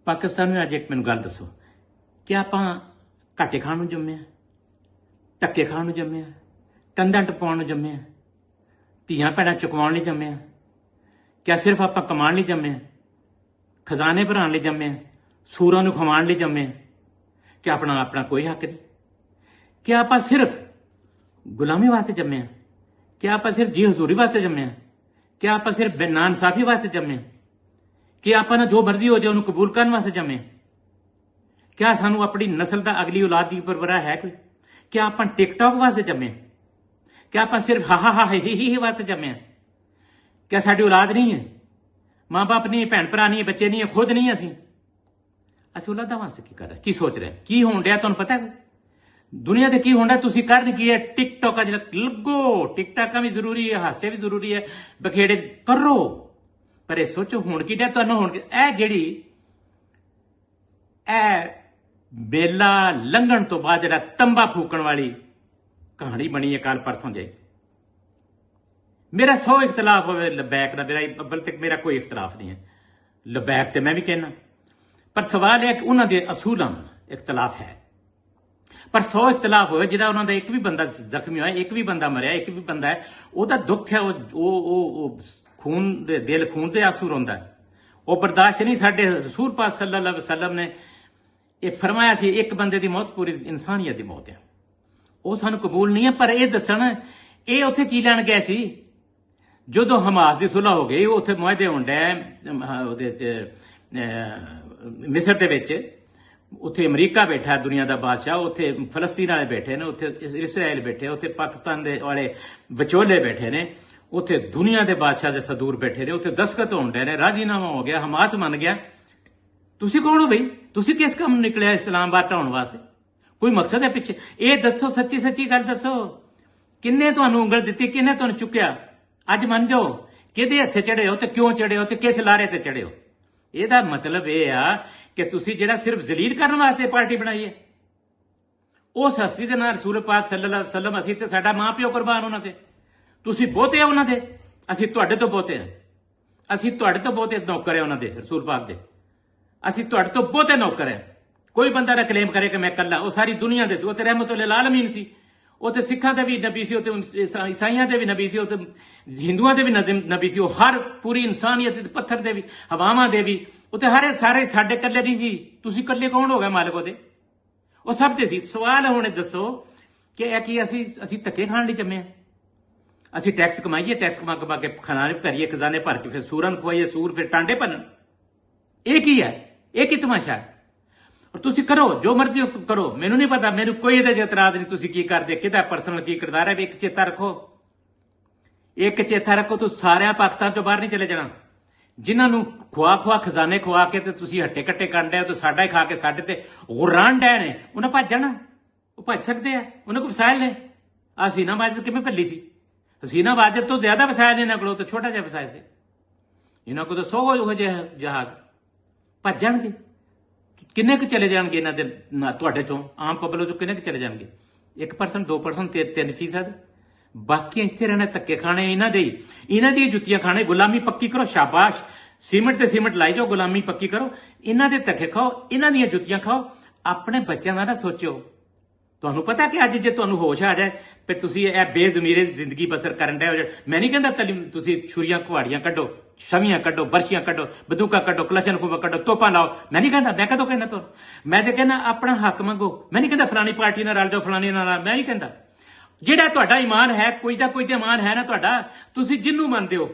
पाकिस्तान में अज एक मैनू गल दसो कि आपां घाटे खाण नूं जम्मे आ, धक्के खाण नूं जम्मे आ, कंधां टपाउण नूं जम्मे आ, धीआं भैणां चुकवाउण लई जम्मे आ? क्या सिर्फ आपां कमाउण लई जम्मे आ? खजाने भराउण लई जम्मे आ? सूरां नूं खवाउण लई जम्मे आ? क्या अपना अपना कोई हक नहीं? क्या आपां सिर्फ गुलामी वास्ते जम्मे आ? क्या आपां सिर्फ जी हजूरी वास्ते जम्मे आ? क्या आपां सिर्फ नाइंसाफी वास्ते जम्मे आ? कि आपां जो मर्जी हो जाए उन्होंने कबूल करने वास्ते जम्मे? क्या सानू अपनी नस्ल का अगली औलाद की परवाह है कोई? क्या आपां टिकटॉक वास्ते जम्मे? क्या आपां सिर्फ हा हा ही वास्ते जम्मे? क्या साडी औलाद नहीं है? मां बाप नहीं है, भैन भरा नहीं है, बच्चे नहीं है, खुद नहीं है? असीं औलादां वास्ते की कर रहे, की सोच रहे, की होण डिया तुहानूं पता है? दुनिया ते की होण डिया तुसीं करन की है? टिकटॉक लगो, टिकटॉक भी जरूरी है, हासे भी जरूरी है, बखेड़े करो, पर सोचो हुण की डिया तुहानूं हुण ए जिहड़ी मेला लंघण तो बाद जिहड़ा तंबा फूकण वाली कहानी बनी है कल परसों जे। मेरा 100 इख्तलाफ हो लबैक का, मेरा अव्वल तक मेरा कोई इख्तलाफ नहीं है, लबैक तो मैं भी कहना, पर सवाल है कि उन्होंने दे असूलों इख्तलाफ है। पर 100 इख्तलाफ हो जिहदा उन्होंने एक भी बंदा जख्मी होया, एक भी बंदा मरिया, एक भी बंदा है वह दुख है, वो खून दे दिल खून दे आंसू रोंदा है, वो बर्दाश्त नहीं। साडे रसूल पाक सल्लल्लाहु अलैहि वसल्लम ने यह फरमाया थी एक बंदे की मौत पूरी इंसानियत की मौत है, वो सानू कबूल नहीं है। पर यह दसन ये उत्थे की लैण गए सी जदों हमास की सुलह हो गई, उत्थे मुआहदे होण डे मिस्र दे विच, उत्थे अमरीका बैठा दुनिया का बादशाह, उत्थे फलस्तीन वाले बैठे ने, उत्थे इसराइल बैठे, उत्थे पाकिस्तान दे वाले विचोले बैठे ने, उत्थे दुनिया के बादशाह दे सदूर बैठे ने, उत्थे दस्तखत होण डे ने, राजीनामा हो गया, हमास मन गया। तुसी कौन हो बई? तुसी किस काम निकलिया इस्लामाबाद ढाउण वास्ते? कोई मकसद है पिछे? ये दसो, सच्ची सच्ची गल दसो, किन्ने तुहानूं उंगल दित्ती, किन्ने तुहानूं चुक्या? अज मन जाओ किहदे हत्थे चढ़े हो, ते क्यों चढ़े हो, ते किस लारे ते चढ़े हो? ਇਹਦਾ मतलब यह आ कि तुसी जिहड़ा सिर्फ जलील करने वास्ते पार्टी बनाई है, उस हस्ती दे नाल रसूल पाक सल्लल्लाहु अलैहि वसल्लम, असीं ते साडा मां प्यो कुर्बान उन्हां ते, तुसी बहुते हो उन्हां दे, असीं तुहाडे तो बहुते हैं, असीं तुहाडे तो बहुते नौकर है उन्हां दे, रसूल पाक दे, असीं तुहाडे तो बहुते नौकर है। कोई बंदा ना क्लेम करे कि मैं कल्ला, वो सारी दुनिया दे सी, वो ते रहमतुल लिल आलमीन सी, उत्थे सिखां दे भी नबी सी, उत्थे ईसाइयां दे भी नबी सी, उत्थे हिंदुआं दे भी नबी सी, हर पूरी इंसानियत पत्थर दे भी, हवावां दे भी, उत्थे हर सारे साडे कल्ले नहीं सी। तुसीं कल्ले कौन हो गए मालिक ओहदे? वो सब दे सी। सवाल हुण दसो कि कि असीं धक्के खाण लई जम्मे आ? असीं टैक्स कमाईए, टैक्स कमा के खजाने भरीए, खजाने भर के फिर सूरां नूं खवाईए, सूर फिर टांडे भनन? ये की है? ये की तमाशा है? और तुसी करो जो मर्जी करो, मैनू नहीं पता, मैनू कोई ये एतराज नहीं तुसी की करदे, किहदा पर्सनल की किरदार है। एक चेता रखो, एक चेता रखो, तू सारे पाकिस्तान चों बाहर नहीं चले जाना। जिन्होंने खुआ खजाने खुआ के ते तुसी हट्टे कट्टे कर डे, तो साडा ही खा के साडे ते गुरान डे ने, उन्हें भज जाना, वो भज सकते हैं, उन्हें कोई वसायल ने। हसीना वाजद किवें भली सी? हसीना वाजद तो ज्यादा वसायल ने इन्हों को, तो छोटा जिहा वसायल से इन्हों को, तो 100 जहाज भज जाणगे। किन्ने क चले जाएंगे इन्हों के तुहाडे चों, आम पब्लिक चों किन्ने क चले जाएंगे? 1%, 2%, 3%? बाकी इत्थे रहना, धक्के खाने इन्हां दे, इन्हां दी जुत्तियां खाने, गुलामी पक्की करो, शाबाश, सीमेंट ते सीमेंट लाई जाओ, गुलामी पक्की करो, इन्हां दे धक्के खाओ, इन्हां दियां जुत्तियां खाओ, अपने बच्चों का ना सोचो। तुहानूं पता कि अज जे तुहानूं होश आ जाए फिर तुसीं इह बेज़मीरे जिंदगी बसर करन डे हो, मैं नहीं कहंदा तुसीं छुरियां कुहाड़ियां कड्डो, छवियां कड्डो, बरछियां कड्डो, बंदूकां कड्डो, कलशनखोबा कड्डो, तोपां लाओ, मैं नहीं कहंदा। मैं कदों कहना तुहानूं? मैं तो कहना अपना हक मंगो। मैं नहीं कहंदा फलानी पार्टी नाल रल जाओ, फलानी नाल, मैं नहीं कहंदा। जिहड़ा तुहाडा ईमान है, कोई दा कोई ते ईमान है ना तुहाडा, तुसीं जिन्नू मनदे हो,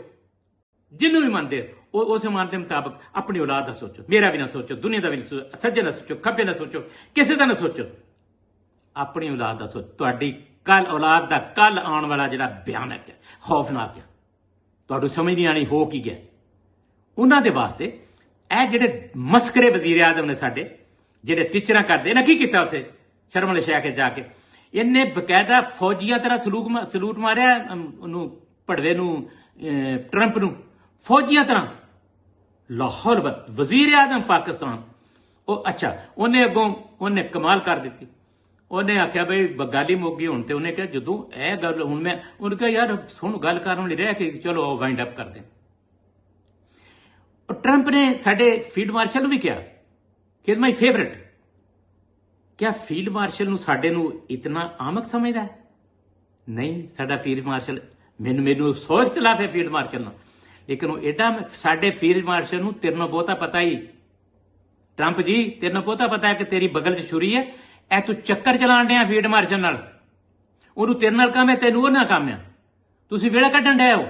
जिन्नू भी मनदे हो, उस ईमान के मुताबिक अपनी औलाद का सोचो, मेरा भी ना सोचो, दुनिया का भी ना सोचो, सज्जे ना सोचो, खब्बे ना सोचो, किसी का ना सोचो, अपनी औलाद का सोचो। तुहाडी कल औलाद का कल आने वाला जिहड़ा भयानक है, खौफनाक है, तुहानूं समझ नहीं आनी हो की गया। उन्हां दे वास्ते ए जिहड़े मस्करे वजीर आजम ने साडे, जिहड़े टीचरां करदे, इन्हां की कीता उत्थे शर्म वाले शहर के जाके? इन्हें बकायदा फौजियां तरह सलूट मारिया उन्होंने, भड़वे नूं, ट्रंप नूं, फौजियां तरह। लाहौर वजीर आजम पाकिस्तान, अच्छा उन्हें अगों उन्हें कमाल कर दी, उन्हें आख्या बई गल ही मुक गई हुण, ते उन्हें कहा जदों यह गल हुण मैं उन्हें कहा यार हुण गल करन लई रह के चलो वाइंड अप कर दें। ट्रंप ने साडे फील्ड मार्शल नूं भी कहा ਹੀ ਇਜ਼ ਮਾਈ ਫੇਵਰਟ। ਕਿਆ ਫੀਲਡ ਮਾਰਸ਼ਲ ਨੂੰ ਸਾਡੇ ਨੂੰ ਇਤਨਾ ਆਮਕ ਸਮਝਦਾ ਹੈ? ਨਹੀਂ, ਸਾਡਾ ਫੀਲਡ ਮਾਰਸ਼ਲ ਮੈਨੂੰ ਸੋਚ ਇਖਤਲਾਫ ਹੈ ਫੀਲਡ ਮਾਰਸ਼ਲ ਨਾਲ, ਲੇਕਿਨ ਉਹ ਐਡਾ ਸਾਡੇ ਫੀਲਡ ਮਾਰਸ਼ਲ ਨੂੰ ਤੇਰੇ ਨੂੰ ਬਹੁਤਾ ਪਤਾ ਹੀ, ਟਰੰਪ ਜੀ ਤੇਰੇ ਨੂੰ ਬਹੁਤਾ ਪਤਾ ਹੈ ਕਿ ਤੇਰੀ ਬਗਲ 'ਚ ਛੁਰੀ ਹੈ, ਇਹ ਤੂੰ ਚੱਕਰ ਚਲਾਣ ਡਿਆ ਫੀਲਡ ਮਾਰਸ਼ਲ ਨਾਲ, ਉਹਨੂੰ ਤੇਰੇ ਨਾਲ ਕੰਮ ਹੈ, ਤੈਨੂੰ ਉਹ ਨਾਲ ਕੰਮ ਆ, ਤੁਸੀਂ ਵੇੜਾ ਕੱਢਣ ਡਿਆ ਹੋ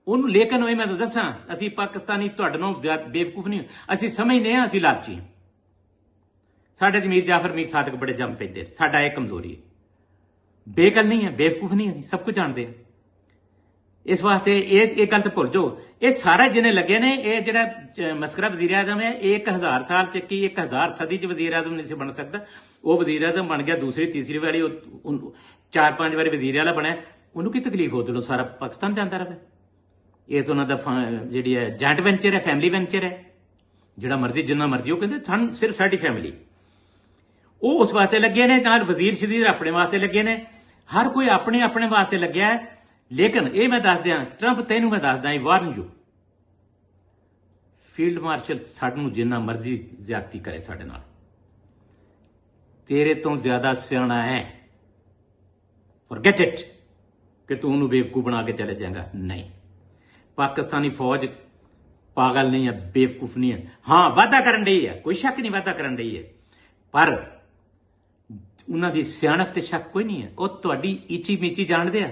ਉਹਨੂੰ। ਲੇਕਿਨ ਉਹ ਮੈਂ ਤੁਹਾਨੂੰ ਦੱਸਾਂ, ਅਸੀਂ ਪਾਕਿਸਤਾਨੀ ਤੁਹਾਡੇ ਨੂੰ ਬੇਵਕੂਫ ਨਹੀਂ, ਅਸੀਂ ਸਮਝਦੇ ਹਾਂ ਅਸੀਂ ਲਾਲਚੀ। ਸਾਡੇ 'ਚ ਮੀਰ ਜਾਫਰ ਮੀਰ ਸਾਦਕ ਬੜੇ ਜੰਮ ਪੈਂਦੇ, ਸਾਡਾ ਇਹ ਕਮਜ਼ੋਰੀ ਹੈ। ਬੇਕਲ ਨਹੀਂ ਹੈ, ਬੇਵਕੂਫ ਨਹੀਂ, ਅਸੀਂ ਸਭ ਕੁਝ ਜਾਣਦੇ ਹਾਂ। ਇਸ ਵਾਸਤੇ ਇਹ ਗੱਲ ਤਾਂ ਭੁੱਲ ਜਾਓ। ਇਹ ਸਾਰੇ ਜਿਹਨੇ ਲੱਗੇ ਨੇ, ਇਹ ਜਿਹੜਾ ਮਸਕਰਾ ਵਜ਼ੀਰ ਆਜ਼ਮ ਹੈ, ਇਹ 1000 ਸਾਲ ਚ ਕੀ 1000 ਸਦੀ ਚ ਵਜ਼ੀਰ ਆਜ਼ਮ ਨਹੀਂ ਸੀ ਬਣ ਸਕਦਾ। ਉਹ ਵਜ਼ੀਰ ਆਜ਼ਮ ਬਣ ਗਿਆ ਦੂਸਰੀ ਤੀਸਰੀ ਵਾਰੀ, 4-5 ਵਾਰੀ ਵਜ਼ੀਰ ਆਲਾ ਬਣਿਆ। ਉਹਨੂੰ ਕੀ ਤਕਲੀਫ ਹੋ ਜਦੋਂ ਸਾਰਾ ਪਾਕਿਸਤਾਨ ਜਾਂਦਾ ਰਹੇ? ਇਹ ਤਾਂ ਉਹਨਾਂ ਦਾ ਜਿਹੜੀ ਹੈ ਜੈਂਟ ਵੈਂਚਰ ਹੈ, ਫੈਮਿਲੀ ਵੈਂਚਰ ਹੈ, ਜਿਹੜਾ ਮਰਜ਼ੀ ਜਿੰਨਾ ਮਰਜ਼ੀ। ਉਹ ਕਹਿੰਦੇ ਸਾਨੂੰ ਸਿਰਫ ਸਾਡੀ ਫੈਮਿਲੀ। ਉਹ ਉਸ ਵਾਸਤੇ ਲੱਗੇ ਨੇ, ਨਾਲ ਵਜ਼ੀਰ ਸ਼ਦੀਰ ਆਪਣੇ ਵਾਸਤੇ ਲੱਗੇ ਨੇ, ਹਰ ਕੋਈ ਆਪਣੇ ਆਪਣੇ ਵਾਸਤੇ ਲੱਗਿਆ ਹੈ। ਲੇਕਿਨ ਇਹ ਮੈਂ ਦੱਸ ਦਿਆਂ, ਟਰੰਪ ਤੈਨੂੰ ਮੈਂ ਦੱਸਦਾ, ਆਈ ਵਾਰਨ ਯੂ, ਫੀਲਡ ਮਾਰਸ਼ਲ ਸਾਨੂੰ ਜਿੰਨਾ ਮਰਜ਼ੀ ਜ਼ਿਆਦਤੀ ਕਰੇ ਸਾਡੇ ਨਾਲ, ਤੇਰੇ ਤੋਂ ਜ਼ਿਆਦਾ ਸਿਆਣਾ ਹੈ। ਫੋਰਗੇਟ ਇਟ ਕਿ ਤੂੰ ਉਹਨੂੰ ਬੇਵਕੂਫ ਬਣਾ ਕੇ ਚਲੇ ਜਾਏਗਾ। ਨਹੀਂ, ਪਾਕਿਸਤਾਨੀ ਫੌਜ ਪਾਗਲ ਨਹੀਂ ਹੈ, ਬੇਵਕੂਫ ਨਹੀਂ ਹੈ। ਹਾਂ, ਵਾਅਦਾ ਕਰਨ ਡਈ ਹੈ, ਕੋਈ ਸ਼ੱਕ ਨਹੀਂ ਵਾਅਦਾ ਕਰਨ ਡਈ ਹੈ, ਪਰ ਉਹਨਾਂ ਦੀ ਸਿਆਣਪ ਤੇ ਸ਼ੱਕ ਕੋਈ ਨਹੀਂ ਹੈ। ਉਹ ਤੁਹਾਡੀ ਈਚੀ ਮੀਚੀ ਜਾਣਦੇ ਆ,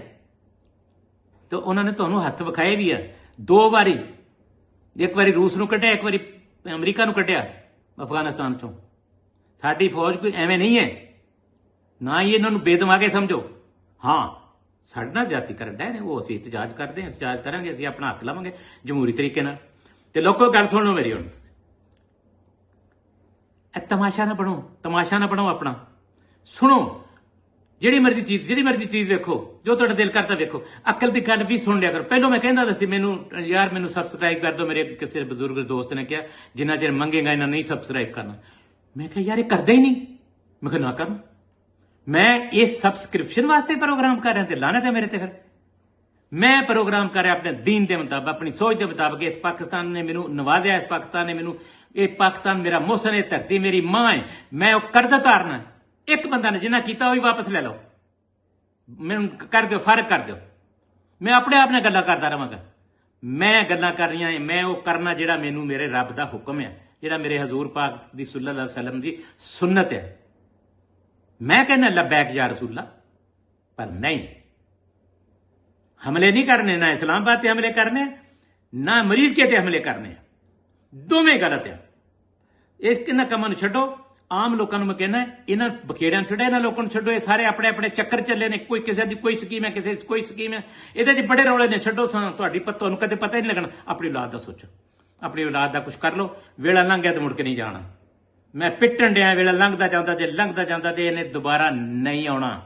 ਤੇ ਉਹਨਾਂ ਨੇ ਤੁਹਾਨੂੰ ਹੱਥ ਵਿਖਾਏ ਵੀ ਆ 2 ਵਾਰੀ। ਇੱਕ ਵਾਰੀ ਰੂਸ ਨੂੰ ਕੱਢਿਆ, ਇੱਕ ਵਾਰੀ ਅਮਰੀਕਾ ਨੂੰ ਕੱਢਿਆ ਅਫਗਾਨਿਸਤਾਨ ਚੋਂ। ਸਾਡੀ ਫੌਜ ਕੋਈ ਐਵੇਂ ਨਹੀਂ ਹੈ, ਨਾ ਹੀ ਇਹਨਾਂ ਨੂੰ ਬੇਦਮਾਗੇ ਸਮਝੋ। ਹਾਂ, ਸਾਡੇ ਨਾਲ ਜ਼ਿਆਦਤੀ ਕਰਨ ਡਏ ਨੇ, ਉਹ ਅਸੀਂ ਇhtਜਾਜ ਕਰਦੇ ਹਾਂ, ਇhtਜਾਜ ਕਰਾਂਗੇ, ਅਸੀਂ ਆਪਣਾ ਹੱਕ ਲਵਾਂਗੇ ਜਮਹੂਰੀ ਤਰੀਕੇ ਨਾਲ। ਤੇ ਲੋਕੋ ਗੱਲ ਸੁਣ ਲਓ ਮੇਰੀ ਹੁਣ, ਇਹ ਤਮਾਸ਼ਾ ਨਾ ਬਣੋ, ਤਮਾਸ਼ਾ ਨਾ ਬਣੋ ਆਪਣਾ। ਸੁਣੋ, ਜਿਹੜੀ ਮਰਜ਼ੀ ਚੀਜ਼ ਵੇਖੋ, ਜੋ ਤੁਹਾਡਾ ਦਿਲ ਕਰਦਾ ਵੇਖੋ। ਅਕਲ ਦੀ ਗੱਲ ਵੀ ਸੁਣ ਲਿਆ ਕਰੋ। ਪਹਿਲਾਂ ਮੈਂ ਕਹਿੰਦਾ ਸੀ ਮੈਨੂੰ ਸਬਸਕ੍ਰਾਈਬ ਕਰ ਦਿਓ। ਮੇਰੇ ਕਿਸੇ ਬਜ਼ੁਰਗ ਦੋਸਤ ਨੇ ਕਿਹਾ ਜਿੰਨਾ ਚਿਰ ਮੰਗੇਗਾ ਇਹਨਾਂ ਨਹੀਂ ਸਬਸਕ੍ਰਾਈਬ ਕਰਨਾ। ਮੈਂ ਕਿਹਾ ਯਾਰ ਇਹ ਕਰਦੇ ਹੀ ਨਹੀਂ। ਮੈਂ ਕਿਹਾ ਨਾ ਕਰਨ, ਮੈਂ ਇਹ ਸਬਸਕ੍ਰਿਪਸ਼ਨ ਵਾਸਤੇ ਪ੍ਰੋਗਰਾਮ ਕਰ ਰਿਹਾ ਤੇ ਲਾਨਤ ਹੈ ਮੇਰੇ ਤੇ। ਫਿਰ ਮੈਂ ਪ੍ਰੋਗਰਾਮ ਕਰ ਰਿਹਾ ਆਪਣੇ ਦੀਨ ਦੇ ਮੁਤਾਬਕ, ਆਪਣੀ ਸੋਚ ਦੇ ਮੁਤਾਬਕ। ਇਸ ਪਾਕਿਸਤਾਨ ਨੇ ਮੈਨੂੰ ਨਵਾਜ਼ਿਆ, ਇਸ ਪਾਕਿਸਤਾਨ ਨੇ ਮੈਨੂੰ, ਇਹ ਪਾਕਿਸਤਾਨ ਮੇਰਾ ਮੋਹਸਨ ਹੈ, ਧਰਤੀ ਮੇਰੀ ਮਾਂ ਹੈ, ਮੈਂ ਉਹ ਕਰਜ਼ਾ ਉਤਾਰਨਾ। ਇੱਕ ਬੰਦਾ ਨੇ ਜਿੰਨਾ ਕੀਤਾ ਉਹ ਵੀ ਵਾਪਸ ਲੈ ਲਓ, ਮੈਨੂੰ ਕਰ ਦਿਓ, ਫਰਕ ਕਰ ਦਿਓ। ਮੈਂ ਆਪਣੇ ਆਪ ਨਾਲ ਗੱਲਾਂ ਕਰਦਾ ਰਹਾਂਗਾ। ਮੈਂ ਗੱਲਾਂ ਕਰ ਰਹੀਆਂ, ਮੈਂ ਉਹ ਕਰਨਾ ਜਿਹੜਾ ਮੈਨੂੰ ਮੇਰੇ ਰੱਬ ਦਾ ਹੁਕਮ ਹੈ, ਜਿਹੜਾ ਮੇਰੇ ਹਜ਼ੂਰ ਪਾਕ ਦੀ ਸੱਲੱਲਾਹੁ ਅਲੈਹਿ ਵਸੱਲਮ ਦੀ ਸੁਨਨਤ ਹੈ। ਮੈਂ ਕਹਿੰਦਾ ਲੱਬੈਕ ਯਾ ਰਸੂਲल्लाह, ਪਰ ਨਹੀਂ, ਹਮਲੇ ਨਹੀਂ ਕਰਨੇ, ਨਾ ਇਸਲਾਮਾਬਾਦ ਤੇ ਹਮਲੇ ਕਰਨੇ, ਨਾ ਮਰੀਜ਼ ਕੇ ਤੇ ਹਮਲੇ ਕਰਨੇ। ਦੋਵੇਂ ਗਲਤ ਹੈ। ਇਸ ਕਿੰਨਾ ਕੰਮਾਂ ਨੂੰ ਛੱਡੋ। ਆਮ ਲੋਕਾਂ ਨੂੰ ਮੈਂ ਕਹਿੰਦਾ ਇਹਨਾਂ ਬਖੇੜਿਆਂ ਨੂੰ ਛੱਡੋ, ਇਹਨਾਂ ਲੋਕਾਂ ਨੂੰ ਛੱਡੋ। ਇਹ ਸਾਰੇ ਆਪਣੇ ਆਪਣੇ ਚੱਕਰ ਚੱਲੇ ਨੇ, ਕੋਈ ਕਿਸੇ ਦੀ ਕੋਈ ਸਕੀਮ ਹੈ, ਕਿਸੇ ਦੀ ਕੋਈ ਸਕੀਮ ਹੈ। ਇਹਦੇ 'ਚ ਬੜੇ ਰੌਲੇ ਨੇ। ਛੱਡੋ, ਤੁਹਾਡੀ ਤੁਹਾਨੂੰ ਕਦੇ ਪਤਾ ਹੀ ਨਹੀਂ ਲੱਗਣਾ। ਆਪਣੀ ਔਲਾਦ ਦਾ ਸੋਚੋ, ਆਪਣੀ ਔਲਾਦ ਦਾ ਕੁਝ ਕਰ ਲਓ। ਵੇਲਾ ਲੰਘ ਗਿਆ ਤੇ ਮੁੜ ਕੇ ਨਹੀਂ ਜਾਣਾ। ਮੈਂ ਪਿੱਟਣ ਡਿਆ, ਵੇਲਾ ਲੰਘਦਾ ਜਾਂਦਾ, ਜੇ ਲੰਘਦਾ ਜਾਂਦਾ ਤੇ ਇਹਨੇ ਦੁਬਾਰਾ ਨਹੀਂ ਆਉਣਾ।